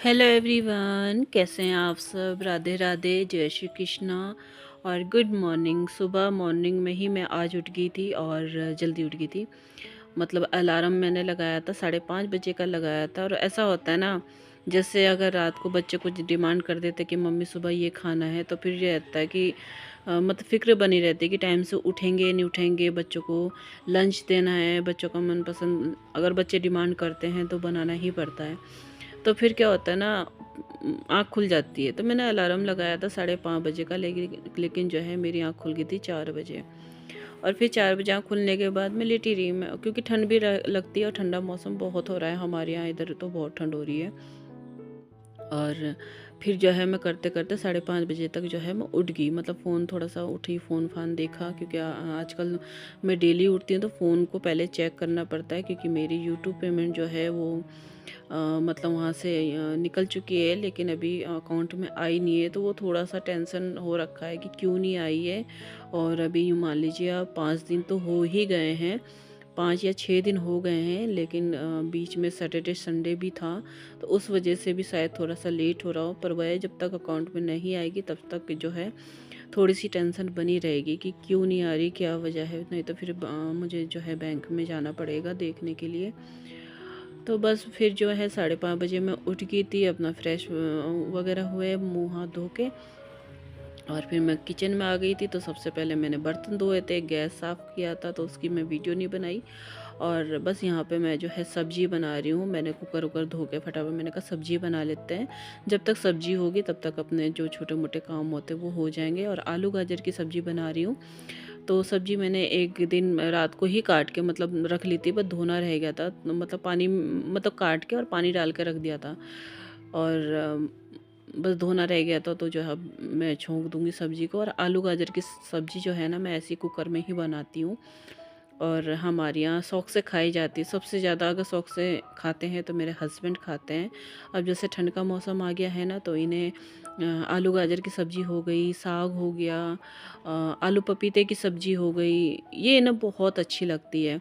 Hello everyone, कैसे हैं आप सब। राधे राधे, जय श्री कृष्णा और गुड मॉर्निंग। सुबह मॉर्निंग में ही मैं आज उठ गई थी और जल्दी उठ गई थी। मतलब अलार्म मैंने लगाया था 5:30 बजे का लगाया था। और ऐसा होता है ना, जैसे अगर रात को बच्चे कुछ डिमांड कर देते कि मम्मी सुबह ये खाना है, तो फिर ये रहता है कि मतलब फ़िक्र बनी रहती है कि टाइम से उठेंगे नहीं उठेंगे, बच्चों को लंच देना है, बच्चों का मनपसंद अगर बच्चे डिमांड करते हैं तो बनाना ही पड़ता है। तो फिर क्या होता है ना, आँख खुल जाती है। तो मैंने अलार्म लगाया था 5:30 बजे का, लेकिन जो है मेरी आँख खुल गई थी 4 बजे। और फिर 4 बजे आँख खुलने के बाद मैं लेटी रही, मैं क्योंकि ठंड भी लगती है और ठंडा मौसम बहुत हो रहा है हमारे यहाँ, इधर तो बहुत ठंड हो रही है। और फिर जो है मैं करते करते 5:30 बजे तक जो है मैं उठ गई। मतलब फ़ोन थोड़ा सा उठी, फ़ोन फान देखा, क्योंकि आजकल मैं डेली उठती हूँ तो फ़ोन को पहले चेक करना पड़ता है, क्योंकि मेरी यूट्यूब पेमेंट जो है वो मतलब वहाँ से निकल चुकी है, लेकिन अभी अकाउंट में आई नहीं है। तो वो थोड़ा सा टेंशन हो रखा है कि क्यों नहीं आई है। और अभी यूँ मान लीजिए आप 5 दिन तो हो ही गए हैं, 5 या 6 दिन हो गए हैं, लेकिन बीच में सैटरडे संडे भी था, तो उस वजह से भी शायद थोड़ा सा लेट हो रहा हो। पर वह जब तक अकाउंट में नहीं आएगी तब तक जो है थोड़ी सी टेंशन बनी रहेगी कि क्यों नहीं आ रही, क्या वजह है। नहीं तो फिर मुझे जो है बैंक में जाना पड़ेगा देखने के लिए। तो बस फिर जो है 5:30 बजे मैं उठ गई थी, अपना फ्रेश वगैरह हुए, मुंह हाथ धो के, और फिर मैं किचन में आ गई थी। तो सबसे पहले मैंने बर्तन धोए थे, गैस साफ़ किया था, तो उसकी मैं वीडियो नहीं बनाई। और बस यहाँ पे मैं जो है सब्ज़ी बना रही हूँ। मैंने कुकर वुकर धो के फटाफट मैंने कहा सब्ज़ी बना लेते हैं, जब तक सब्ज़ी होगी तब तक अपने जो छोटे मोटे काम होते हैं वो हो जाएंगे। और आलू गाजर की सब्ज़ी बना रही हूँ। तो सब्ज़ी मैंने एक दिन रात को ही काट के मतलब रख ली थी, बस धोना रह गया था, मतलब पानी मतलब काट के और पानी डाल के रख दिया था। और बस धोना रह गया था, तो जो है मैं छोंक दूंगी सब्ज़ी को। और आलू गाजर की सब्ज़ी जो है ना, मैं ऐसी कुकर में ही बनाती हूँ। और हमारे यहाँ शौक़ से खाई जाती है। सबसे ज़्यादा अगर शौक़ से खाते हैं तो मेरे हस्बैंड खाते हैं। अब जैसे ठंड का मौसम आ गया है ना, तो इन्हें आलू गाजर की सब्ज़ी हो गई, साग हो गया, आलू पपीते की सब्ज़ी हो गई, ये ना बहुत अच्छी लगती है।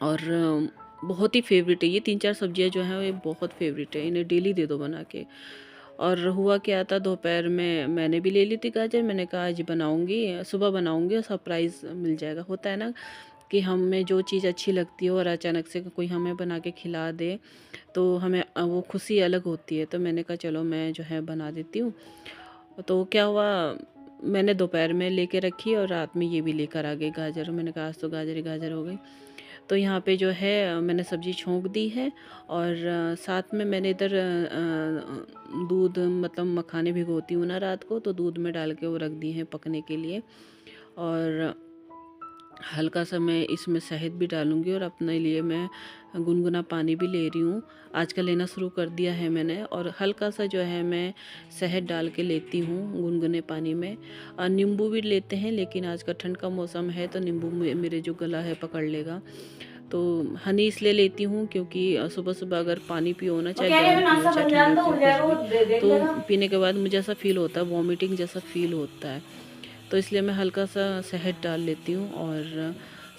और बहुत ही फेवरेट है ये 3-4 सब्जियां जो हैं, ये बहुत फेवरेट है, इन्हें डेली दे दो बना के। और हुआ क्या था, दोपहर में मैंने भी ले ली थी गाजर। मैंने कहा आज बनाऊंगी, सुबह बनाऊंगी और सरप्राइज़ मिल जाएगा। होता है ना कि हमें जो चीज़ अच्छी लगती है और अचानक से कोई हमें बना के खिला दे, तो हमें वो खुशी अलग होती है। तो मैंने कहा चलो मैं जो है बना देती हूँ। तो क्या हुआ, मैंने दोपहर में लेके रखी और रात में ये भी लेकर आ गई गाजर। मैंने कहा आज तो गाजर ही गाजर हो गई। तो यहाँ पे जो है मैंने सब्ज़ी छोंक दी है। और साथ में मैंने इधर दूध, मतलब मखाने भिगोती हूँ ना रात को, तो दूध में डाल के वो रख दी हैं पकने के लिए। और हल्का सा मैं इसमें शहद भी डालूंगी, और अपने लिए मैं गुनगुना पानी भी ले रही हूँ। आजकल लेना शुरू कर दिया है मैंने। और हल्का सा जो है मैं शहद डाल के लेती हूँ गुनगुने पानी में। नींबू भी लेते हैं, लेकिन आज का ठंड का मौसम है तो नींबू मेरे जो गला है पकड़ लेगा। तो हनी इसलिए लेती हूँ क्योंकि सुबह सुबह अगर पानी पियो ना, चाहे गर्म पियो चाहे ठंडी पियो कुछ भी, तो पीने के बाद मुझे ऐसा फील होता है, वॉमिटिंग जैसा फील होता है। तो इसलिए मैं हल्का सा शहद डाल लेती हूँ। और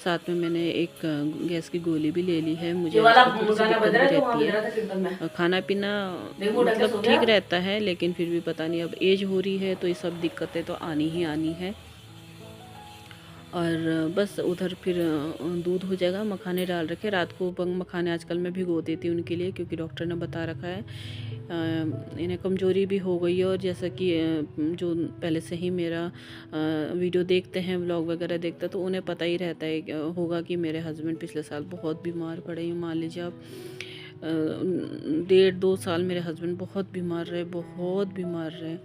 साथ में मैंने एक गैस की गोली भी ले ली है। मुझे आजकल थोड़ी सी दिक्कत भी रहती है, खाना पीना मतलब ठीक रहता है, लेकिन फिर भी पता नहीं, अब एज हो रही है तो ये सब दिक्कतें तो आनी ही आनी है। और बस उधर फिर दूध हो जाएगा, मखाने डाल रखे रात को। मखाने आजकल मैं भिगो देती हूँ उनके लिए, क्योंकि डॉक्टर ने बता रखा है इन्हें कमज़ोरी भी हो गई है। और जैसा कि जो पहले से ही मेरा वीडियो देखते हैं, व्लॉग वगैरह देखते हैं, तो उन्हें पता ही रहता है होगा कि मेरे हस्बैंड पिछले साल बहुत बीमार पड़े। मान लीजिए आप 1.5-2 साल मेरे हस्बैंड बहुत बीमार रहे, बहुत बीमार रहे।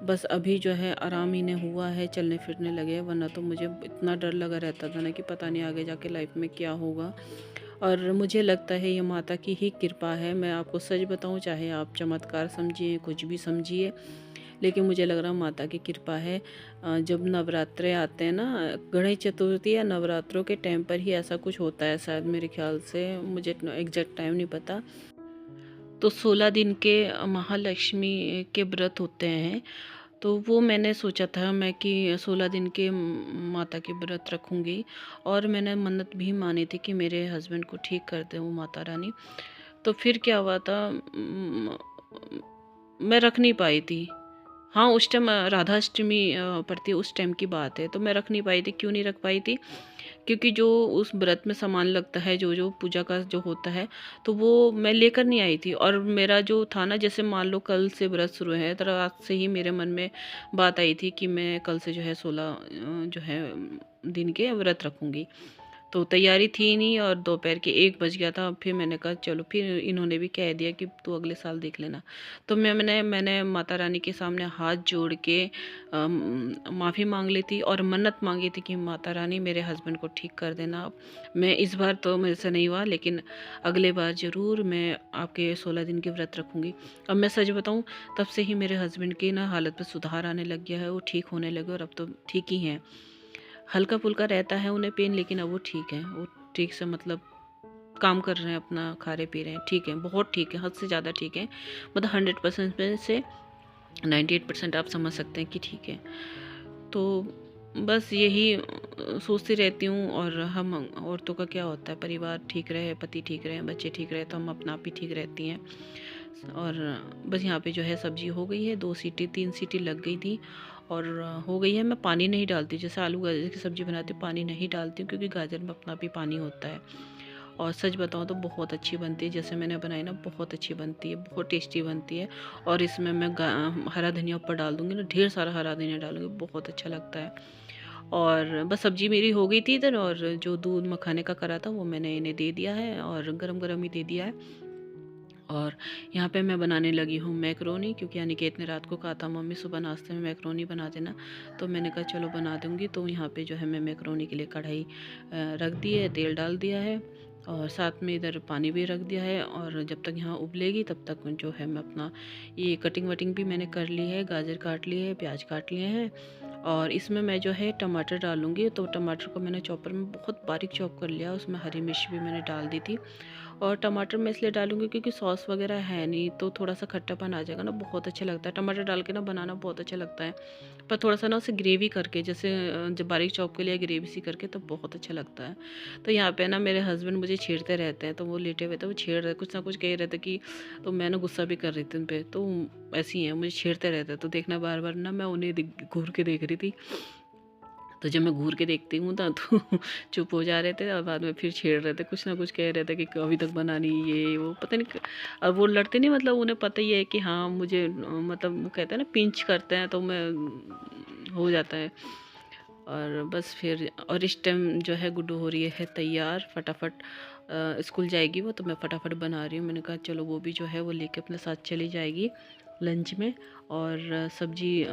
बस अभी जो है आराम इन्हें हुआ है, चलने फिरने लगे, वरना तो मुझे इतना डर लगा रहता था ना कि पता नहीं आगे जाके लाइफ में क्या होगा। और मुझे लगता है ये माता की ही कृपा है। मैं आपको सच बताऊं, चाहे आप चमत्कार समझिए कुछ भी समझिए, लेकिन मुझे लग रहा माता की कृपा है। जब नवरात्रे आते हैं ना, गणेश चतुर्थी या नवरात्रों के टाइम पर ही ऐसा कुछ होता है शायद, मेरे ख्याल से, मुझे एग्जैक्ट टाइम नहीं पता। तो 16 दिन के महालक्ष्मी के व्रत होते हैं। तो वो मैंने सोचा था मैं कि 16 दिन के माता के व्रत रखूँगी। और मैंने मन्नत भी मानी थी कि मेरे हस्बैंड को ठीक कर दे वो माता रानी। तो फिर क्या हुआ था, मैं रख नहीं पाई थी। हाँ, उस टाइम राधाष्टमी पड़ती है, उस टाइम की बात है। तो मैं रख नहीं पाई थी। क्यों नहीं रख पाई थी? क्योंकि जो उस व्रत में सामान लगता है, जो जो पूजा का जो होता है, तो वो मैं लेकर नहीं आई थी। और मेरा जो था ना, जैसे मान लो कल से व्रत शुरू है, तो रात से ही मेरे मन में बात आई थी कि मैं कल से जो है 16 जो है दिन के व्रत रखूँगी। तो तैयारी थी नहीं, और दोपहर के 1 बज गया था। फिर मैंने कहा चलो, फिर इन्होंने भी कह दिया कि तू अगले साल देख लेना। तो मैंने माता रानी के सामने हाथ जोड़ के माफ़ी मांग ली थी, और मन्नत मांगी थी कि माता रानी मेरे हस्बैंड को ठीक कर देना। मैं इस बार तो मेरे से नहीं हुआ, लेकिन अगले बार ज़रूर मैं आपके 16 दिन के व्रत रखूँगी। अब मैं सच बताऊँ, तब से ही मेरे हस्बैंड की ना हालत में सुधार आने लग गया है। वो ठीक होने लगे, और अब तो ठीक ही हैं। हल्का-फुल्का रहता है उन्हें पेन, लेकिन अब वो ठीक हैं। वो ठीक से मतलब काम कर रहे हैं, अपना खा रहे पी रहे हैं, ठीक हैं, बहुत ठीक है, हद से ज़्यादा ठीक है। मतलब 100% में से 98% आप समझ सकते हैं कि ठीक है। तो बस यही सोचती रहती हूँ। और हम औरतों का क्या होता है, परिवार ठीक रहे, पति ठीक रहे, बच्चे ठीक रहे, तो हम अपना आप ही ठीक रहती हैं। और बस यहाँ पे जो है सब्ज़ी हो गई है, 2 सीटी 3 सीटी लग गई थी और हो गई है। मैं पानी नहीं डालती, जैसे आलू गाजर की सब्ज़ी बनाती हूँ पानी नहीं डालती हूँ, क्योंकि गाजर में अपना भी पानी होता है। और सच बताऊँ तो बहुत अच्छी बनती है, जैसे मैंने बनाई ना, बहुत अच्छी बनती है, बहुत टेस्टी बनती है। और इसमें मैं हरा धनिया ऊपर डाल दूँगी ना, ढेर सारा हरा धनिया डालूँगी, बहुत अच्छा लगता है। और बस सब्ज़ी मेरी हो गई थी इधर, और जो दूध मखाने का करा था वो मैंने इन्हें दे दिया है, और गरम-गरम ही दे दिया है। और यहाँ पे मैं बनाने लगी हूँ मैकरोनी, क्योंकि अनिकेत ने रात को कहा था मम्मी सुबह नाश्ते में मैकरोनी बना देना, तो मैंने कहा चलो बना दूँगी। तो यहाँ पे जो है मैं मैकरोनी के लिए कढ़ाई रख दी है, तेल डाल दिया है, और साथ में इधर पानी भी रख दिया है। और जब तक यहाँ उबलेगी तब तक जो है मैं अपना ये कटिंग वटिंग भी मैंने कर ली है, गाजर काट लिए है, प्याज काट लिए हैं। और इसमें मैं जो है टमाटर डालूँगी। तो टमाटर को मैंने चॉपर में बहुत बारीक चॉप कर लिया, उसमें हरी मिर्च भी मैंने डाल दी थी। और टमाटर मैं इसलिए डालूँगी क्योंकि सॉस वगैरह है नहीं, तो थोड़ा-सा खट्टापन आ जाएगा ना, बहुत अच्छा लगता है। टमाटर डाल के ना बनाना बहुत अच्छा लगता है, पर थोड़ा-सा ना उसे ग्रेवी करके, जैसे जब बारीक चॉप के लिए ग्रेवी सी करके, तब बहुत अच्छा लगता है। तो यहाँ पे ना मेरे हस्बैंड मुझे छेड़ते रहते हैं, तो वो लेटे हुए थे, वो छेड़ रहे, कुछ ना कुछ कह रहे थे कि, तो मैं ना गुस्सा भी कर रही थी उन पे। तो ऐसे ही हैं, मुझे छेड़ते रहते हैं, तो देखना बार-बार ना मैं उन्हें घूर के देख रही थी। तो जब मैं घूर के देखती हूँ ना, तो चुप हो जा रहे थे, और बाद में फिर छेड़ रहे थे, कुछ ना कुछ कह रहे थे कि अभी तक बनानी, ये वो पता नहीं। अब वो लड़ते नहीं, मतलब उन्हें पता ही है कि हाँ मुझे मतलब वो कहते हैं ना पिंच करते हैं, तो मैं हो जाता है। और बस फिर, और इस टाइम जो है गुड्डू हो रही है तैयार, फटाफट स्कूल जाएगी वो, तो मैं फटाफट बना रही हूँ। मैंने कहा चलो वो भी जो है वो लेके अपने साथ चली जाएगी लंच में। और सब्जी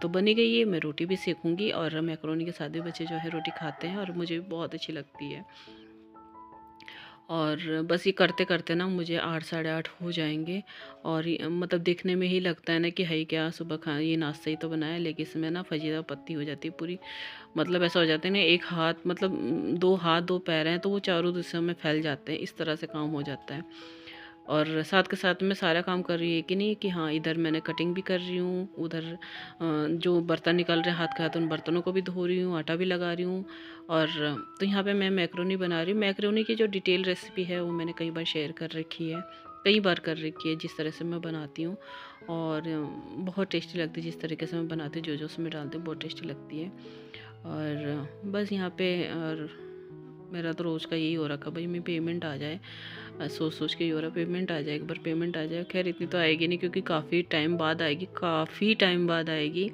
तो बनी गई है, मैं रोटी भी सेकूँगी। और मैकरोनी के साथ भी बच्चे जो है रोटी खाते हैं, और मुझे भी बहुत अच्छी लगती है। और बस ये करते-करते ना मुझे 8 साढ़े 8 हो जाएँगे। और मतलब देखने में ही लगता है ना कि है क्या, सुबह खा ये नाश्ता ही तो बनाया, लेकिन इसमें ना फजीदा पत्ती हो जाती है पूरी। मतलब ऐसा हो जाता है ना, एक हाथ मतलब 2 हाथ 2 पैर हैं, तो वो चारों दिशाओं में फैल जाते हैं, इस तरह से काम हो जाता है। और साथ के साथ मैं सारा काम कर रही है कि नहीं, कि हाँ इधर मैंने कटिंग भी कर रही हूँ, उधर जो बर्तन निकल रहे हैं हाथ के हाथ, उन बर्तनों को भी धो रही हूँ, आटा भी लगा रही हूँ। और तो यहाँ पे मैं मैक्रोनी बना रही हूँ। मैक्रोनी की जो डिटेल रेसिपी है वो मैंने कई बार शेयर कर रखी है, कई बार कर रखी है, जिस तरह से मैं बनाती हूँ। और बहुत टेस्टी लगती है जिस तरीके से मैं बनाती हूँ, जो उसमें डालती हूँ बहुत टेस्टी लगती है। और बस यहाँ पे, और मेरा तो रोज़ का यही हो रखा भाई, मैं पेमेंट आ जाए, सोच सोच के ही हो रहा पेमेंट आ जाए, एक बार पेमेंट आ जाए। खैर इतनी तो आएगी नहीं, क्योंकि काफ़ी टाइम बाद आएगी, काफ़ी टाइम बाद आएगी।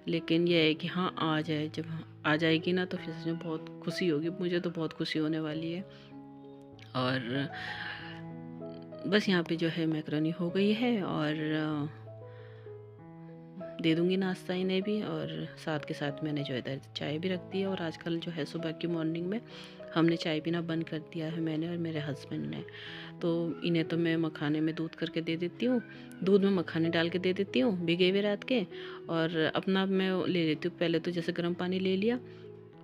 लेकिन यह है कि हाँ आ जाए, जब आ जाएगी ना तो फिर सच में बहुत खुशी होगी, मुझे तो बहुत खुशी होने वाली है। और बस यहाँ पे जो है मैकरोनी हो गई है, और दे दूँगी नाश्ता इन्हें भी। और साथ के साथ मैंने जो इधर चाय भी रख दी है। और आजकल जो है सुबह की मॉर्निंग में हमने चाय पीना बंद कर दिया है, मैंने और मेरे हस्बैंड ने। तो इन्हें तो मैं मखाने में दूध करके दे देती हूँ, दूध में मखाने डाल के दे देती हूँ भिगे हुए रात के। और अपना मैं ले लेती हूँ, पहले तो जैसे गर्म पानी ले लिया,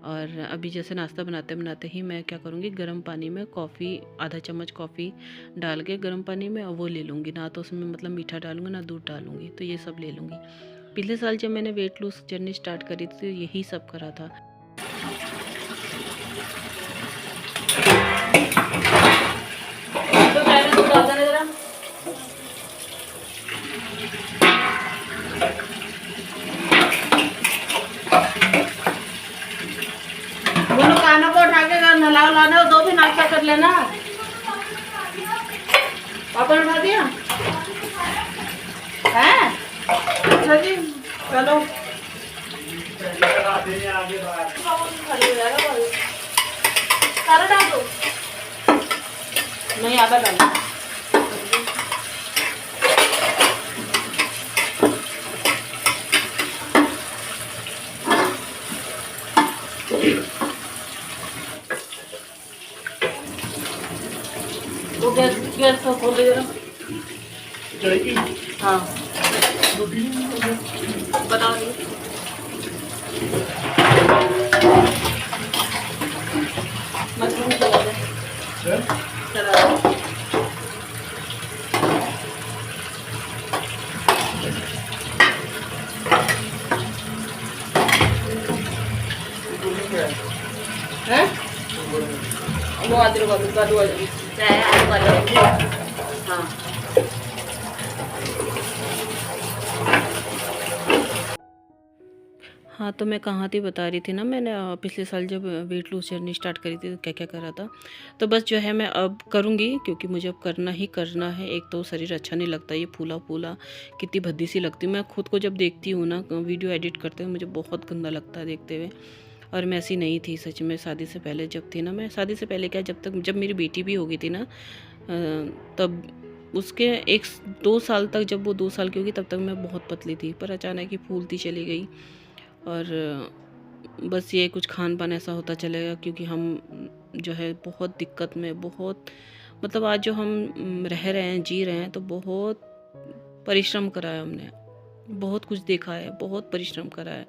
और अभी जैसे नाश्ता बनाते बनाते ही मैं क्या करूँगी, गर्म पानी में कॉफ़ी, आधा चम्मच कॉफ़ी डाल के गर्म पानी में, और वो ले लूँगी। ना तो उसमें मतलब मीठा डालूँगी ना दूध डालूँगी, तो ये सब ले लूँगी। पिछले साल जब मैंने वेट लूज़ जर्नी स्टार्ट करी थी, तो यही सब करा था। तो आने दो, भी नाश्ता कर लेना। पापा ने उठा दिया है? अच्छा जी, चलो सारा डाल दो। नहीं, आधा डालो। वो गैस को खोल दे जरा। हाँ, बताओ जी। मशरूम चला दे, चला दे। हैं? वो आलू वाले। हाँ, हाँ, तो मैं कहाँ थी बता रही थी ना, मैंने पिछले साल जब वेट लूज जर्नी स्टार्ट करी थी तो क्या क्या करा था। तो बस जो है मैं अब करूँगी, क्योंकि मुझे अब करना ही करना है। एक तो शरीर अच्छा नहीं लगता, ये फूला फूला कितनी भद्दी सी लगती हूँ मैं खुद को जब देखती हूँ ना, वीडियो एडिट करते हुए मुझे बहुत गंदा लगता है देखते हुए। और मैं ऐसी नहीं थी सच में, शादी से पहले जब थी ना, मैं शादी से पहले क्या, जब मेरी बेटी भी हो गई थी ना, तब उसके 1-2 साल तक, जब वो 2 साल की होगी तब तक मैं बहुत पतली थी। पर अचानक ही फूलती चली गई। और बस ये कुछ खान पान ऐसा होता चलेगा, क्योंकि हम जो है बहुत दिक्कत में, बहुत मतलब आज जो हम रह रहे हैं, जी रहे हैं, तो बहुत परिश्रम करा है हमने, बहुत कुछ देखा है, बहुत परिश्रम करा है।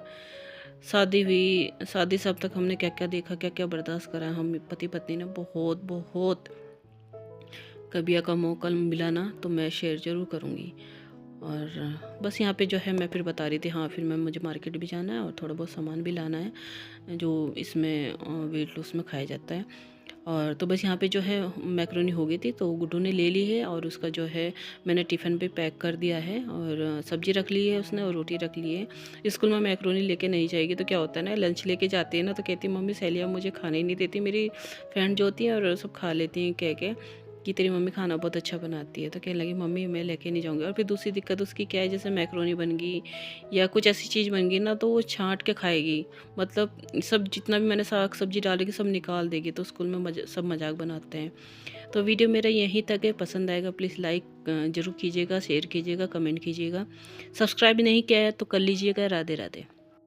शादी हुई, शादी से अब तक हमने क्या क्या देखा, क्या क्या बर्दाश्त करा है हम पति पत्नी ने, बहुत बहुत। कभी का मौका मिला ना तो मैं शेयर ज़रूर करूँगी। और बस यहाँ पे जो है मैं फिर बता रही थी, हाँ फिर मुझे मार्केट भी जाना है और थोड़ा बहुत सामान भी लाना है जो इसमें वेट लॉस में खाया जाता है। और तो बस यहाँ पे जो है मैक्रोनी हो गई थी, तो गुड्डू ने ले ली है और उसका जो है मैंने टिफ़िन पे पैक कर दिया है, और सब्ज़ी रख ली है उसने और रोटी रख ली है। स्कूल में मैक्रोनी लेके नहीं जाएगी तो क्या होता है ना, लंच लेके जाती है ना तो कहती है मम्मी सहेलिया मुझे खाने ही नहीं देती, मेरी फ्रेंड जो होती है और सब खा लेती हैं कह के कि तेरी मम्मी खाना बहुत अच्छा बनाती है। तो कहने लगी मम्मी मैं लेके नहीं जाऊँगी। और फिर दूसरी दिक्कत उसकी क्या है, जैसे मैक्रोनी बन गई या कुछ ऐसी चीज़ बन गई ना, तो वो छाँट के खाएगी, मतलब सब जितना भी मैंने साग सब्जी डालेगी सब निकाल देगी। तो स्कूल में सब मजाक बनाते हैं। तो वीडियो मेरा यहीं तक है, पसंद आएगा प्लीज़ लाइक ज़रूर कीजिएगा, शेयर कीजिएगा, कमेंट कीजिएगा। सब्सक्राइब नहीं किया है तो कर लीजिएगा। राधे राधे।